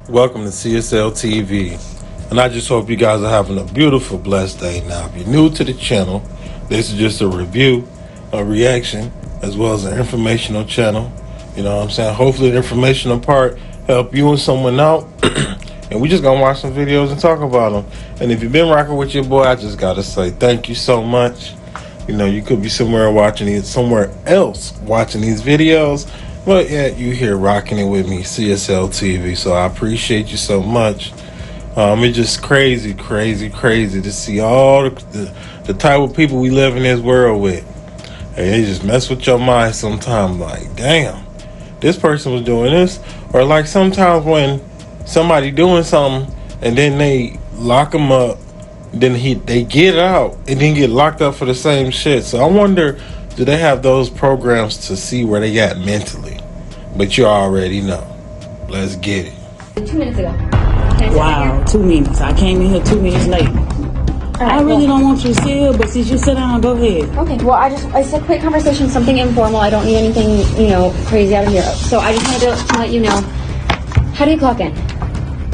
Welcome to CSL TV, and I just hope you guys are having a beautiful, blessed day. Now, if you're new to the channel, this is just a review, a reaction, as well as an informational channel. You know what I'm saying? Hopefully the informational part help you and someone out, and we just gonna watch some videos and talk about them. And if you've been rocking with your boy, I just gotta say thank you so much. You know, you could be somewhere else watching these videos, but yet you here rocking it with me, CSL TV. So I appreciate you so much. It's just crazy to see all the type of people we live in this world with. And it just mess with your mind sometimes. Like, damn, this person was doing this. Or like sometimes when somebody doing something and then they lock them up, then they get out and then get locked up for the same shit. So I wonder, do they have those programs to see where they at mentally? But you already know. Let's get it. 2 minutes ago. Wow, 2 minutes. I came in here 2 minutes late. I really don't want you to sit here, but since you sit down, go ahead. Okay, well, I said quick conversation, something informal. I don't need anything, crazy out of here. So I just wanted to let you know, how do you clock in?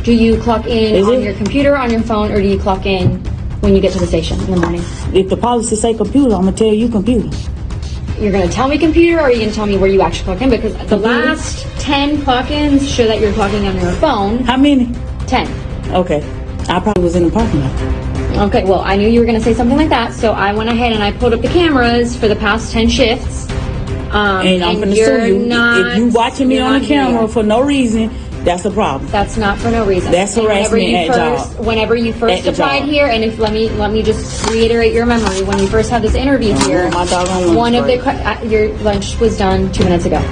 Do you clock in on your computer, on your phone, or do you clock in when you get to the station in the morning? If the policy say computer, I'm going to tell you computer. You're going to tell me computer, or are you going to tell me where you actually clock in? Because the last 10 clock-ins show that you're clocking on your phone. How many? 10. Okay. I probably was in the parking lot. Okay, well, I knew you were going to say something like that, so I went ahead and I pulled up the cameras for the past 10 shifts. And I'm going to sue you. If you watching me on the camera for no reason, that's a problem. That's not for no reason. That's harassment at job. Whenever you first applied here, and if let me just reiterate your memory. When you first had this interview here, your lunch was done 2 minutes ago.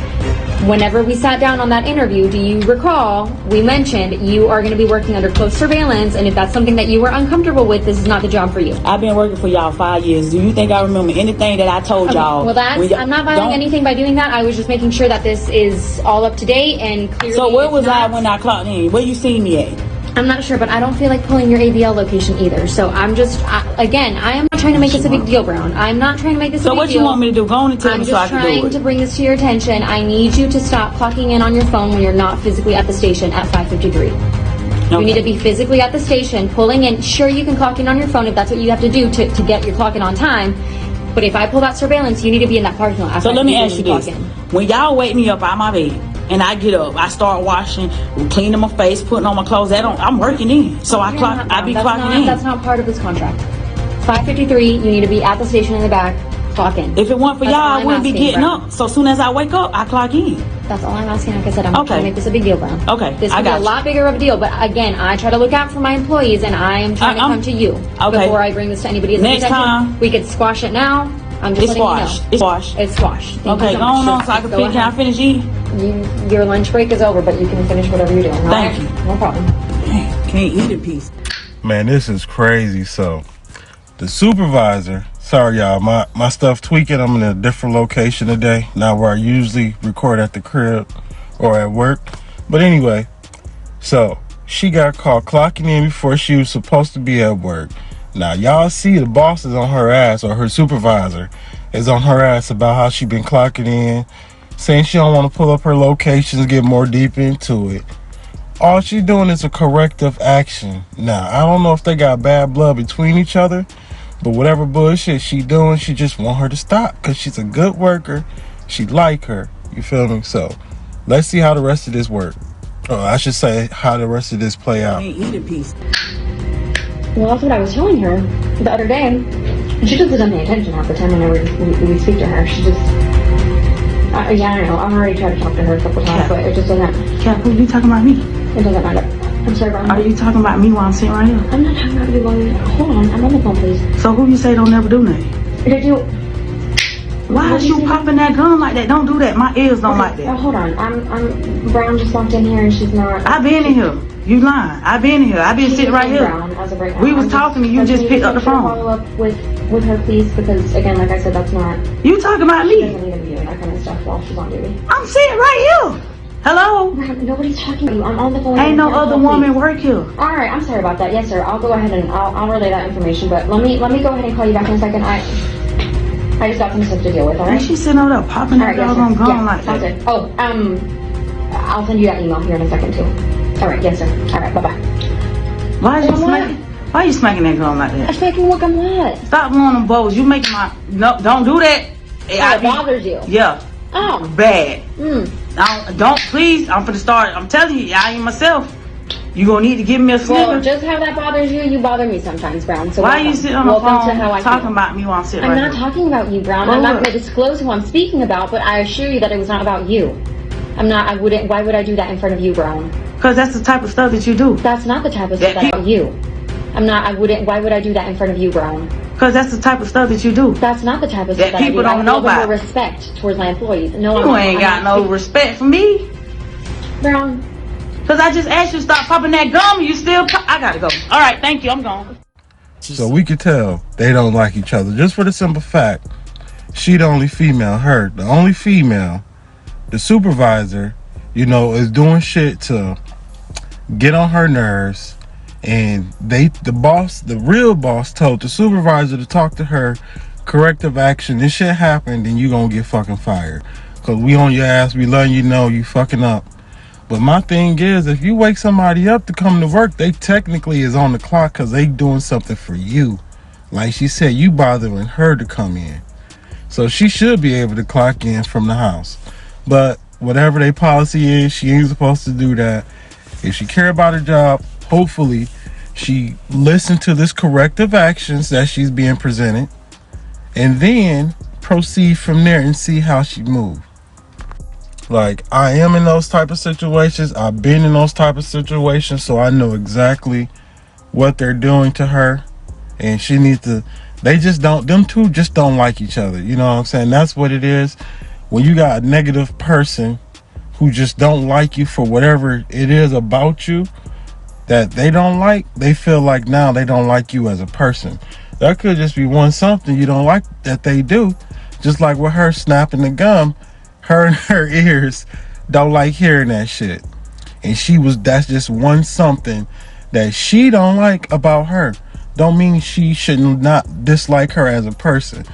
Whenever we sat down on that interview, do you recall we mentioned you are going to be working under close surveillance, and if that's something that you were uncomfortable with, this is not the job for you? I've been working for y'all 5 years. Do you think I remember anything that I told y'all? Well, I'm not violating anything by doing that. I was just making sure that this is all up to date and clearly. So where was I when I clocked in? Where you see me at? I'm not sure, but I don't feel like pulling your ABL location either. So I'm just, I am not trying to make this a big deal, Brown. I'm not trying to make this a big deal. So what you want me to do? Go on and tell me so I can do it. I'm just trying to bring this to your attention. I need you to stop clocking in on your phone when you're not physically at the station at 5:53. Okay. You need to be physically at the station, pulling in. Sure, you can clock in on your phone if that's what you have to do to get your clock in on time. But if I pull that surveillance, you need to be in that parking lot. So let me ask you this. When y'all wake me up out my bed, and I get up, I start washing, cleaning my face, putting on my clothes. I'm working in, so I be clocking in. That's not part of this contract. 5:53, you need to be at the station in the back, clock in. If it weren't for y'all, I wouldn't be getting up. So soon as I wake up, I clock in. That's all I'm asking. Like I said, I'm not trying to make this a big deal, Brown. Okay, this could be a lot bigger of a deal, but again, I try to look out for my employees, and I am trying to come to you before I bring this to anybody's attention. Next time, we could squash it now. I'm just letting you know. It's squashed. It's squashed. Okay, go on so I can finish eating. Your lunch break is over, but you can finish whatever you're doing. Thank you. No problem. Dang, can't eat in peace. Man, this is crazy. So the supervisor, sorry y'all, my stuff tweaking. I'm in a different location today, not where I usually record at the crib or at work. But anyway, so she got caught clocking in before she was supposed to be at work. Now y'all see the boss is on her ass, or her supervisor is on her ass about how she been clocking in, saying she don't want to pull up her locations, get more deep into it. All she's doing is a corrective action. Now, I don't know if they got bad blood between each other, but whatever bullshit she doing, she just want her to stop because she's a good worker. She like her. You feel me? So, let's see how the rest of this work. I should say how the rest of this play out. Can't eat in peace. Well, that's what I was telling her the other day. She just doesn't pay attention half the time whenever we speak to her. She just... I know. I've already tried to talk to her a couple times, but it just doesn't... Cat, who you talking about me? It doesn't matter. I'm sorry, Brian. Are you talking about me while I'm sitting right here? I'm not talking about you while you're... Hold on. I'm on the phone, please. So who you say don't never do nothing? Did you... Why is you popping that gun like that? Don't do that. My ears don't like that. Hold on. I'm... Brown just walked in here and she's not... I've been in here. You lying. I've been in here. I've been sitting right here. As of right now. We was talking to you, just picked up the phone. Follow up with her, please, because again, like I said, that's not... You talking about She me? doesn't need to be doing that kind of stuff while she's on duty. I'm sitting right here. Hello? Nobody's talking to you. I'm on the phone. Ain't no other woman work here. All right, I'm sorry about that. Yes, sir. I'll go ahead and I'll relay that information. But let me go ahead and call you back in a second. I just got some stuff to deal with. All right. And she's sitting over there popping that doggone gun like that. Oh, I'll send you that email here in a second too. All right, yes, sir. All right, bye-bye. Why are you smacking that girl like that? I'm smacking what I'm what? Stop blowing them bubbles. You making my... No, don't do that. It bothers you. Yeah. Oh. Bad. Don't, please. I'm finna start. I'm telling you, I ain't myself. You gonna need to give me a snicker. Well, just how that bothers you, you bother me sometimes, Brown. So why are you sitting on the welcome phone to how I talking feel. about me while I'm sitting I'm right not here? talking about you, Brown. I'm not going to disclose who I'm speaking about, but I assure you that it was not about you. I wouldn't. Why would I do that in front of you, Brown? Because that's the type of stuff that you do. That's not the type of stuff about you. I wouldn't. Why would I do that in front of you, Brown? Because that's the type of stuff that you do. That's not the type of stuff that people I do. don't know about. I have more respect towards my employees. No, You ain't got no respect for me. Brown. Because I just asked you to stop popping that gum and you still I gotta go. All right, thank you. I'm gone. So we could tell they don't like each other just for the simple fact she the only female, her the only female. The supervisor, is doing shit to get on her nerves, and the real boss told the supervisor to talk to her, corrective action. This shit happened, and you gonna get fucking fired. Cause we on your ass, we letting you know you fucking up. But my thing is, if you wake somebody up to come to work, they technically is on the clock because they doing something for you. Like she said, you bothering her to come in. So she should be able to clock in from the house. But whatever their policy is, she ain't supposed to do that. If she care about her job, hopefully she listen to this corrective actions that she's being presented and then proceed from there and see how she move. Like, I am in those type of situations. I've been in those type of situations, so I know exactly what they're doing to her. And she needs to, them two just don't like each other. You know what I'm saying? That's what it is. When you got a negative person who just don't like you for whatever it is about you that they don't like, they feel like now they don't like you as a person. That could just be something you don't like that they do. Just like with her snapping the gum, her and her ears don't like hearing that shit. And that's just something that she don't like about her. Don't mean she should not dislike her as a person.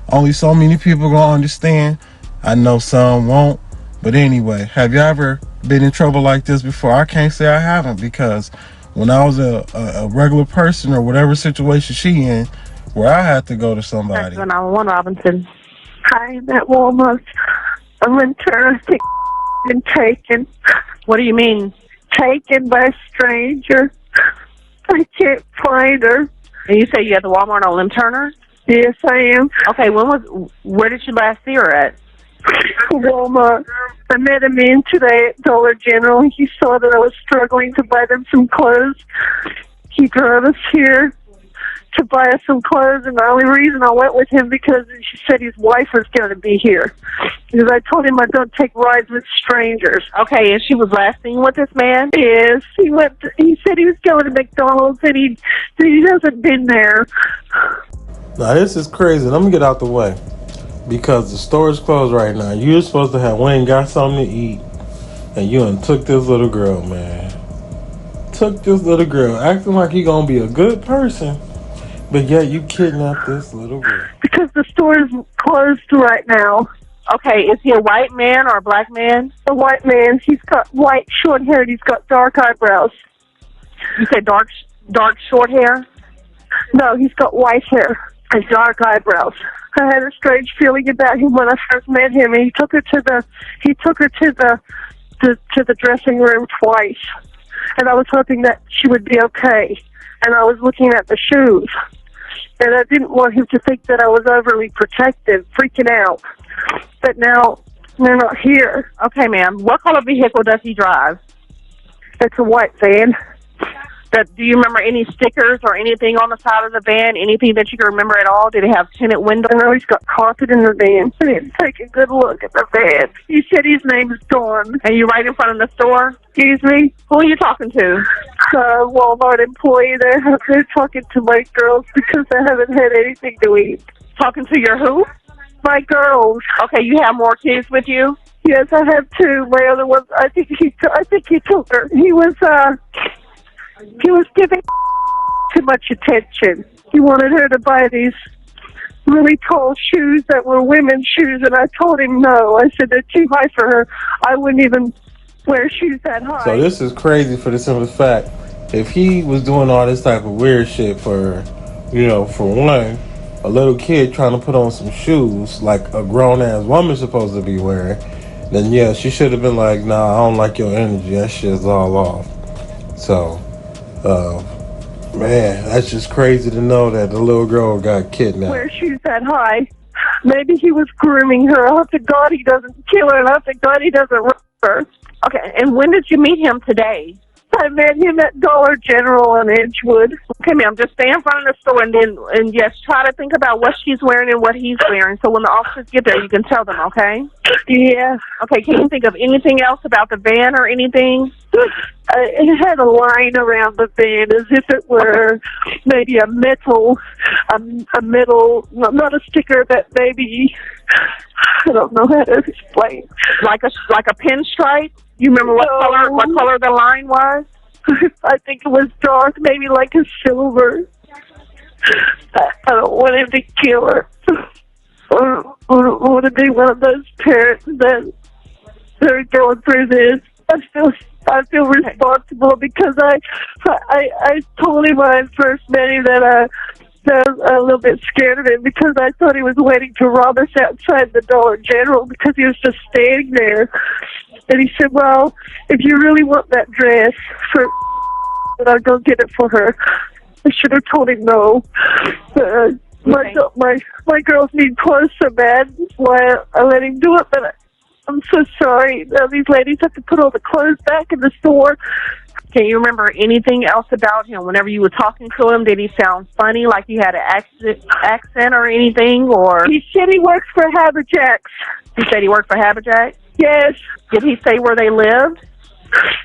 Only so many people gonna understand. I know some won't. But anyway, have you ever been in trouble like this before? I can't say I haven't, because when I was a regular person or whatever situation she in, where I had to go to somebody. 911 Robinson. Hi, I'm at Walmart. I'm in turn. I think been taken. What do you mean? Taken by a stranger. I can't find her. And you say you at the Walmart on Lim Turner? Yes, I am. Okay, where did you last see her at? Walmart. I met him in today at Dollar General. He saw that I was struggling to buy them some clothes. He drove us here to buy us some clothes, and the only reason I went with him because she said his wife was going to be here. Because I told him I don't take rides with strangers. Okay, and she was last seen with this man? Yes, he said he was going to McDonald's, and he hasn't been there. Now this is crazy. Let me get out the way, because the store is closed right now. You're supposed to have went and got something to eat, and you done took this little girl, man. Took this little girl, acting like you gonna be a good person, but yet you kidnapped this little girl. Because the store is closed right now. Okay, is he a white man or a black man? A white man. He's got white short hair and he's got dark eyebrows. You said dark short hair? No, he's got white hair and dark eyebrows. I had a strange feeling about him when I first met him, and he took her to the dressing room twice. And I was hoping that she would be okay. And I was looking at the shoes. And I didn't want him to think that I was overly protective, freaking out. But now they're not here. Okay, ma'am. What color vehicle does he drive? It's a white van. Do you remember any stickers or anything on the side of the van? Anything that you can remember at all? Did it have tinted windows? I know he's got carpet in the van. I didn't take a good look at the van. He said his name is Dawn. And you right in front of the store? Excuse me? Who are you talking to? Walmart employee. They're talking to my girls because I haven't had anything to eat. Talking to your who? My girls. Okay, you have more kids with you? Yes, I have two. My other one, I think he took her. He was giving too much attention. He wanted her to buy these really tall shoes that were women's shoes, and I told him no. I said they're too high for her. I wouldn't even wear shoes that high. So this is crazy for the simple fact, if he was doing all this type of weird shit for, for one, a little kid trying to put on some shoes like a grown ass woman's supposed to be wearing, then yeah, she should have been like, nah, I don't like your energy. That shit's all off. So, man, that's just crazy to know that the little girl got kidnapped. Wear shoes that high. Maybe he was grooming her. I hope to God he doesn't kill her, and I hope to God he doesn't rape her. Okay, and when did you meet him today? I met him at Dollar General on Edgewood. Okay, ma'am, just stay in front of the store and just try to think about what she's wearing and what he's wearing. So when the officers get there, you can tell them, okay? Yeah. Okay, can you think of anything else about the van or anything? It had a line around the van as if it were maybe a metal, not a sticker, but maybe, I don't know how to explain. Like a pinstripe? You remember what color the line was? I think it was dark, maybe like a silver. I don't want him to kill her. I don't want to be one of those parents that are going through this. I feel responsible because I told him when I first met him that I was a little bit scared of him because I thought he was waiting to rob us outside the Dollar General because he was just standing there. And he said, well, if you really want that dress, then I'll go get it for her. I should have told him no. My girls need clothes so bad, that's why I let him do it, but I'm so sorry. These ladies have to put all the clothes back in the store. Can you remember anything else about him? Whenever you were talking to him, did he sound funny, like he had an accent or anything? Or he said he works for Haberjacks. He said he worked for Haberjacks? Yes. Did he say where they lived?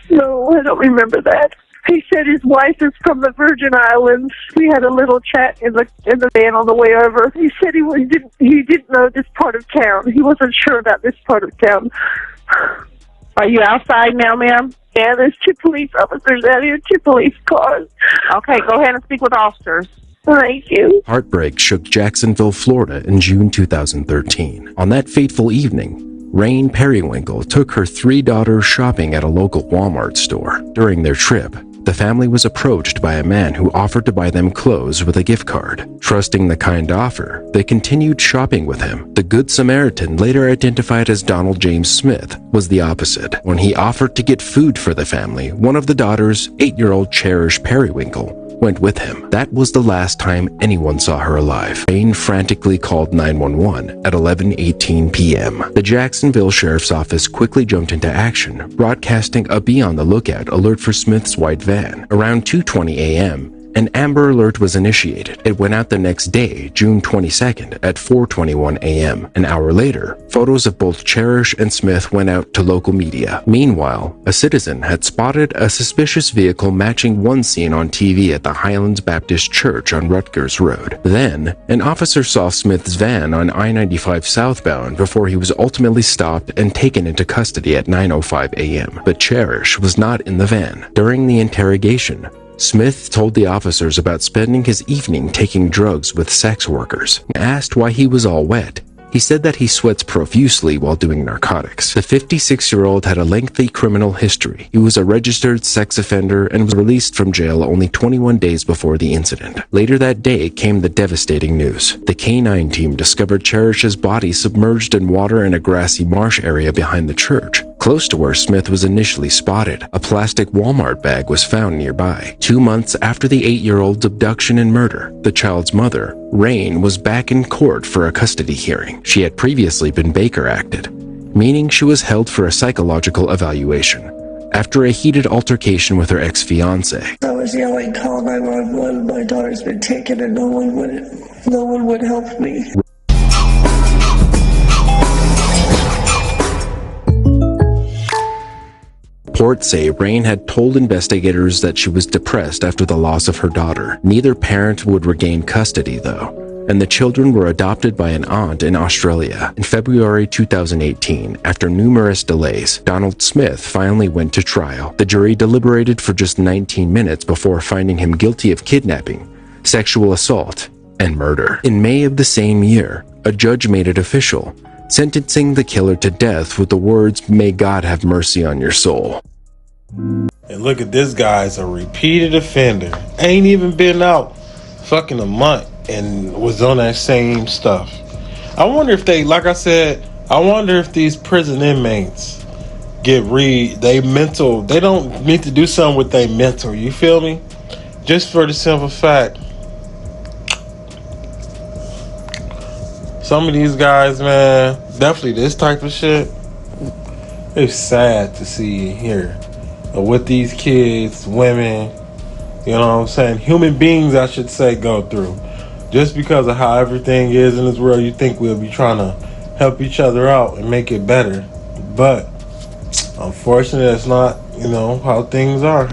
No, I don't remember that. He said his wife is from the Virgin Islands. We had a little chat in the van on the way over. He said he didn't know this part of town. He wasn't sure about this part of town. Are you outside now, ma'am? Yeah, there's 2 police officers out here, 2 police cars. Okay, go ahead and speak with officers. Thank you. Heartbreak shook Jacksonville, Florida in June 2013. On that fateful evening, Rain Periwinkle took her 3 daughters shopping at a local Walmart store. During their trip, the family was approached by a man who offered to buy them clothes with a gift card. Trusting the kind offer, they continued shopping with him. The Good Samaritan, later identified as Donald James Smith, was the opposite. When he offered to get food for the family, one of the daughters, 8-year-old Cherish Periwinkle, went with him. That was the last time anyone saw her alive. Rain frantically called 911 at 11:18 p.m. The Jacksonville Sheriff's Office quickly jumped into action, broadcasting a be on the lookout alert for Smith's white van. Around 2:20 a.m., an Amber Alert was initiated. It went out the next day, June 22nd, at 4:21 a.m. An hour later, photos of both Cherish and Smith went out to local media. Meanwhile, a citizen had spotted a suspicious vehicle matching one seen on TV at the Highlands Baptist Church on Rutgers Road. Then, an officer saw Smith's van on I-95 southbound before he was ultimately stopped and taken into custody at 9:05 a.m. But Cherish was not in the van. During the interrogation, Smith told the officers about spending his evening taking drugs with sex workers. Asked why he was all wet, he said that he sweats profusely while doing narcotics. The 56-year-old had a lengthy criminal history. He was a registered sex offender and was released from jail only 21 days before the incident. Later that day came the devastating news. The K-9 team discovered Cherish's body submerged in water in a grassy marsh area behind the church. Close to where Smith was initially spotted, a plastic Walmart bag was found nearby. 2 months after the 8-year-old's abduction and murder, the child's mother, Rain, was back in court for a custody hearing. She had previously been Baker acted, meaning she was held for a psychological evaluation after a heated altercation with her ex-fiancé. I was yelling, call 911, my daughter's been taken and no one would help me. Reports say Rain had told investigators that she was depressed after the loss of her daughter. Neither parent would regain custody, though, and the children were adopted by an aunt in Australia. In February 2018, after numerous delays, Donald Smith finally went to trial. The jury deliberated for just 19 minutes before finding him guilty of kidnapping, sexual assault, and murder. In May of the same year, a judge made it official. sentencing the killer to death with the words, "May God have mercy on your soul." And look at this guy's a repeated offender. Ain't even been out fucking a month and was on that same stuff. I wonder if they, like I said, I wonder if these prison inmates get they don't need to do something with their mental, you feel me? Just for the simple fact, some of these guys, man, definitely this type of shit, it's sad to see here. What these kids, women, you know what I'm saying, human beings I should say, go through. Just because of how everything is in this world, you think we'll be trying to help each other out and make it better. But unfortunately, that's not, how things are.